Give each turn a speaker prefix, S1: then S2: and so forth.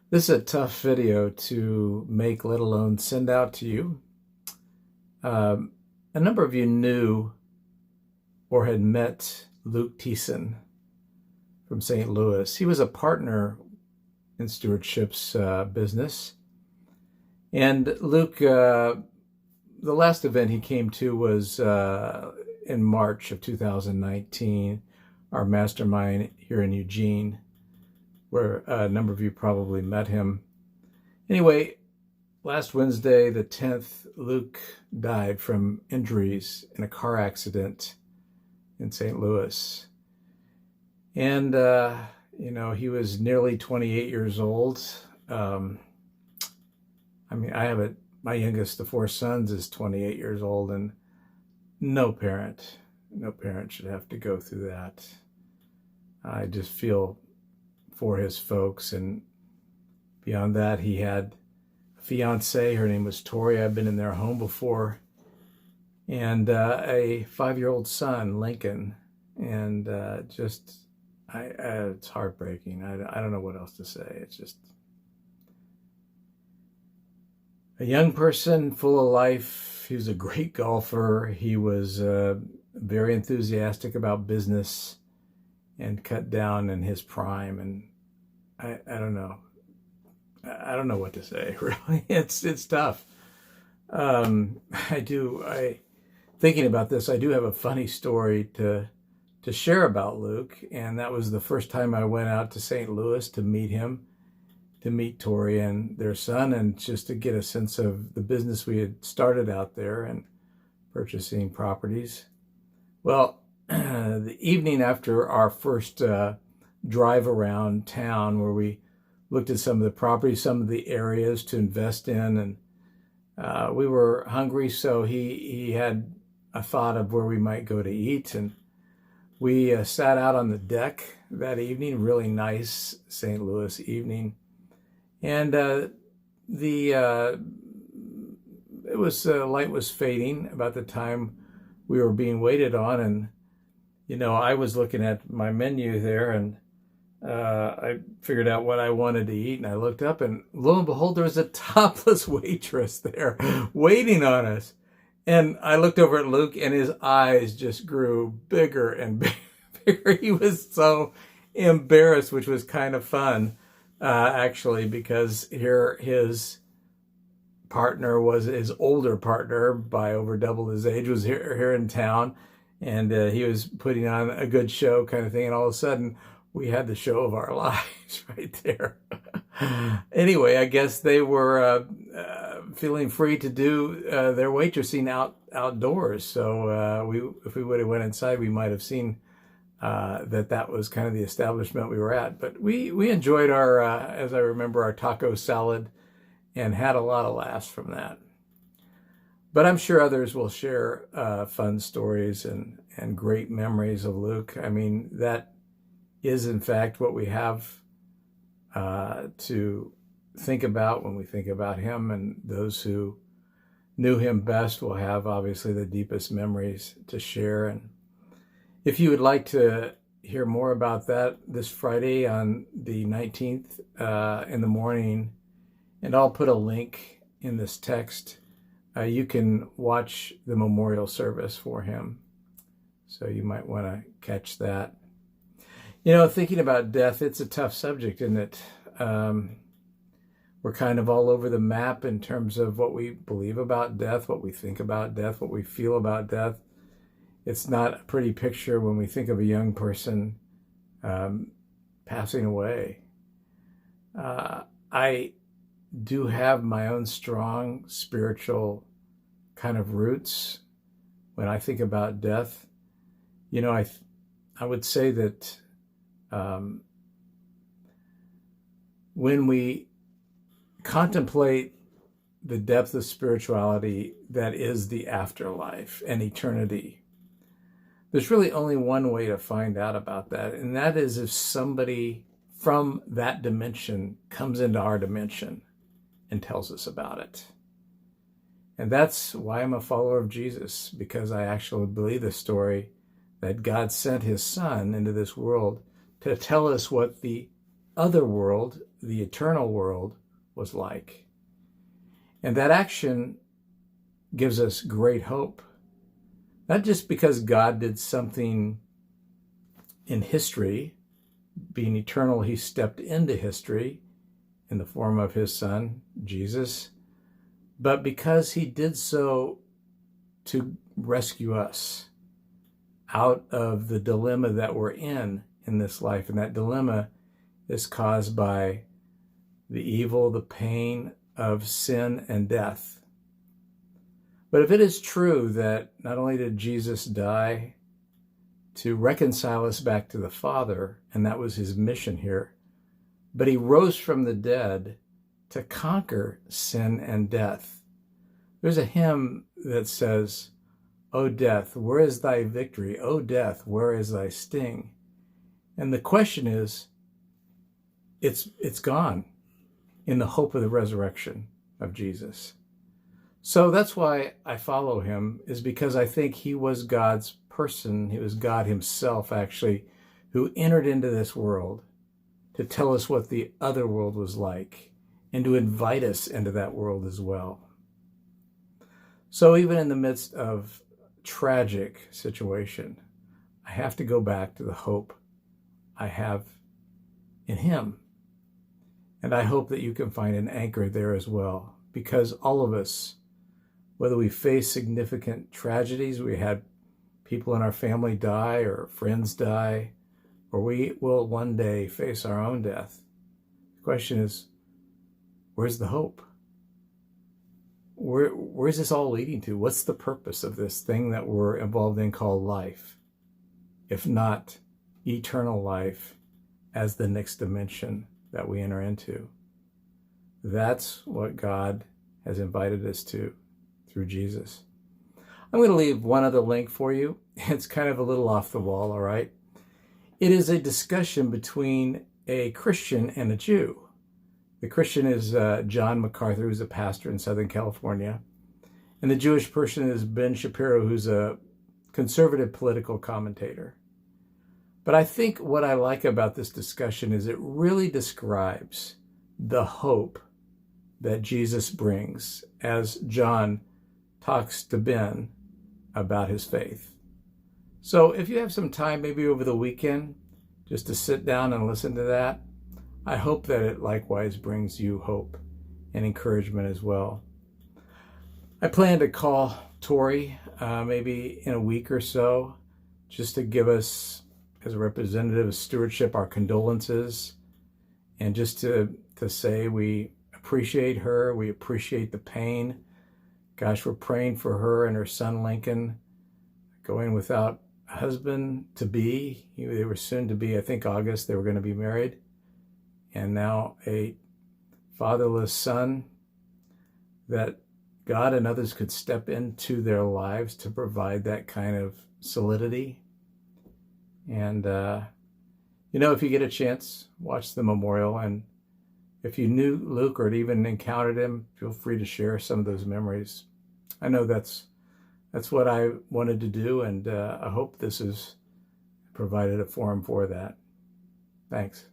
S1: This is a tough video to make, let alone send out to you. Um, a number of you knew or had met Luke Teson from St. Louis. He was a partner in Stewardship's business. And Luke, the last event he came to was in March of 2019, our mastermind here in Eugene, where a number of you probably met him. Anyway, last Wednesday, the 10th, Luke died from injuries in a car accident in St. Louis. And, he was nearly 28 years old. My youngest of four sons is 28 years old, and no parent should have to go through that. I just feel for his folks. And beyond that, he had a fiance. Her name was Tori. I've been in their home before. And a 5-year-old son, Lincoln. And it's heartbreaking. I don't know what else to say. It's just a young person full of life. He was a great golfer. He was very enthusiastic about business and cut down in his prime. And I don't know. I don't know what to say, really. It's tough. Thinking about this, I do have a funny story to share about Luke. And that was the first time I went out to St. Louis to meet him, to meet Tori and their son, and just to get a sense of the business we had started out there and purchasing properties. Well, the evening after our first drive around town, where we looked at some of the properties, some of the areas to invest in, and we were hungry, so he had a thought of where we might go to eat, and we sat out on the deck that evening. Really nice St. Louis evening, and light was fading about the time we were being waited on, and I was looking at my menu there, and I figured out what I wanted to eat, and I looked up, and lo and behold, there was a topless waitress there waiting on us. And I looked over at Luke, and his eyes just grew bigger and bigger. He was so embarrassed, which was kind of fun, actually, because here his partner was his older partner by over double his age, was here in town, and he was putting on a good show kind of thing. And all of a sudden, we had the show of our lives right there. Anyway, I guess they were feeling free to do their waitressing outdoors. So if we would have went inside, we might have seen that was kind of the establishment we were at. But we enjoyed our, as I remember, our taco salad, and had a lot of laughs from that. But I'm sure others will share fun stories and great memories of Luke. I mean, that is in fact what we have to think about when we think about him, and those who knew him best will have obviously the deepest memories to share. And if you would like to hear more about that, this Friday on the 19th in the morning, and I'll put a link in this text, you can watch the memorial service for him. So you might want to catch that. Thinking about death, it's a tough subject, isn't it? We're kind of all over the map in terms of what we believe about death, what we think about death, what we feel about death. It's not a pretty picture when we think of a young person passing away. I do have my own strong spiritual kind of roots when I think about death. I would say that when we contemplate the depth of spirituality that is the afterlife and eternity, there's really only one way to find out about that, and that is if somebody from that dimension comes into our dimension and tells us about it. And that's why I'm a follower of Jesus, because I actually believe the story that God sent his son into this world to tell us what the other world, the eternal world, was like. And that action gives us great hope. Not just because God did something in history, being eternal, he stepped into history in the form of his son, Jesus, but because he did so to rescue us out of the dilemma that we're in this life. And that dilemma is caused by the evil, the pain of sin and death. But if it is true that not only did Jesus die to reconcile us back to the Father, and that was his mission here, but he rose from the dead to conquer sin and death. There's a hymn that says, "O death, where is thy victory? O death, where is thy sting?" And the question is, it's gone in the hope of the resurrection of Jesus. So that's why I follow him, is because I think he was God's person. He was God himself, actually, who entered into this world to tell us what the other world was like and to invite us into that world as well. So even in the midst of tragic situation, I have to go back to the hope I have in him. And I hope that you can find an anchor there as well, because all of us, whether we face significant tragedies, we had people in our family die or friends die, or we will one day face our own death. The question is, where's the hope? Where's this all leading to? What's the purpose of this thing that we're involved in called life, if not eternal life as the next dimension that we enter into? That's what God has invited us to through Jesus. I'm going to leave one other link for you. It's kind of a little off the wall, all right? It is a discussion between a Christian and a Jew. The Christian is John MacArthur, who's a pastor in Southern California. And the Jewish person is Ben Shapiro, who's a conservative political commentator. But I think what I like about this discussion is it really describes the hope that Jesus brings as John talks to Ben about his faith. So if you have some time, maybe over the weekend, just to sit down and listen to that, I hope that it likewise brings you hope and encouragement as well. I plan to call Tori maybe in a week or so, just to give us, as a representative of Stewardship, our condolences, and just to say we appreciate her, we appreciate the pain. Gosh, we're praying for her and her son Lincoln, going without a husband to be. They were soon to be, I think August, they were going to be married. And now a fatherless son, that God and others could step into their lives to provide that kind of solidity. And, if you get a chance, watch the memorial. And if you knew Luke or had even encountered him, feel free to share some of those memories. I know that's what I wanted to do, and I hope this has provided a forum for that. Thanks.